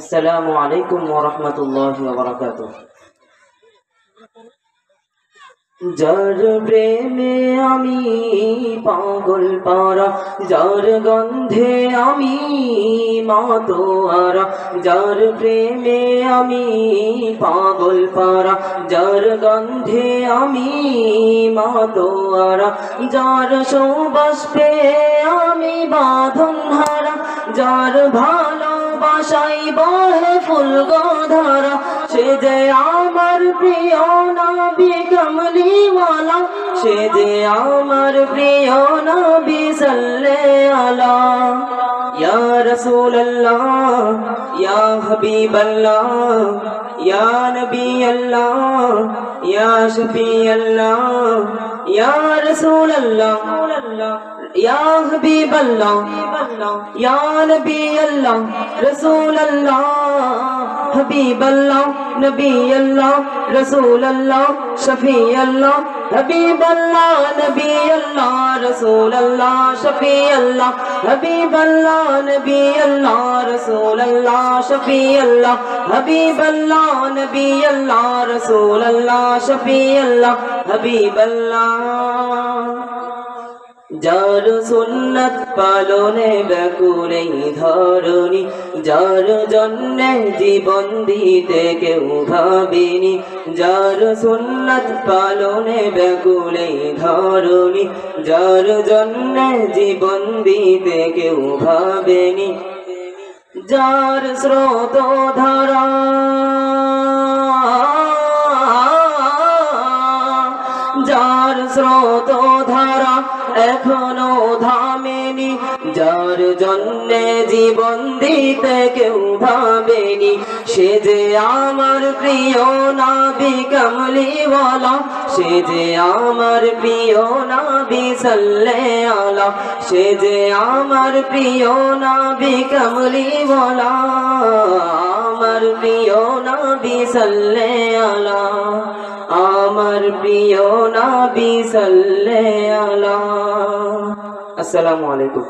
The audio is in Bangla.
আসসালামু আলাইকুম ওয়া রাহমাতুল্লাহি ওয়া বারাকাতুহু। যার প্রেমে আমি পাগল পারা, যার গন্ধে আমি মাতোয়ারা, যার প্রেমে আমি পাগল পারা, যার গন্ধে আমি মাতোয়ারা, যার সুবাস পেয়ে আমি বাঁধন হারা, যার ভালোবাসাই বহে ফুলগোধারা, সে যে আমার প্রিয় নবী কমলিওয়ালা, সে যে আমার প্রিয় নবী সাল্লাল্লাহু আলাইহি ইয়া রাসূলুল্লাহ ইয়া হাবিবাল্লাহ ইয়া নবী আল্লাহ ইয়া শফিআল্লাহ ইয়া রাসূলুল্লাহ ইয়া হাবিবাল্লাহ ইয়া নবী আল্লাহ রাসূলুল্লাহ হাবিবাল্লাহ নবী আল্লাহ রাসূলুল্লাহ শফিআল্লাহ হাবিবাল্লাহ নবী আল্লাহ রাসূলুল্লাহ শফিআল্লাহ হাবিবাল্লাহ নবী আল্লাহ রাসূলুল্লাহ শফিআল্লাহ হাবিবাল্লাহ নবী আল্লাহ রাসূলুল্লাহ শফিআল্লাহ হাবিবাল্লাহ। যার সুন্নাত পালনে ব্যাকুল এই ধরণী, যার জন্যে জীবন দিতে কেউ ভাবেনি, যার সুন্নাত পালনে ব্যাকুল এই ধরণী, যার জন্যে জীবন দিতে কেউ ভাবেনি, যার স্রোত ধারা যার স্রোত ধারা এখনো থামেনি, যার জন্যে জীবন দিতে কেউ ভাবেনি, সে যে আমার প্রিয় নবী কমলিওয়ালা, সে যে আমার প্রিয় নবী সাল্লাল্লাহু আলাইহি, সে যে আমার প্রিয় নবী কমলিওয়ালা, আমার প্রিয় নবী সাল্লাল্লাহু আলাইহি, আমার প্রিয় নবী সাল্লাল্লাহু আলাইহি। আসসালামু আলাইকুম।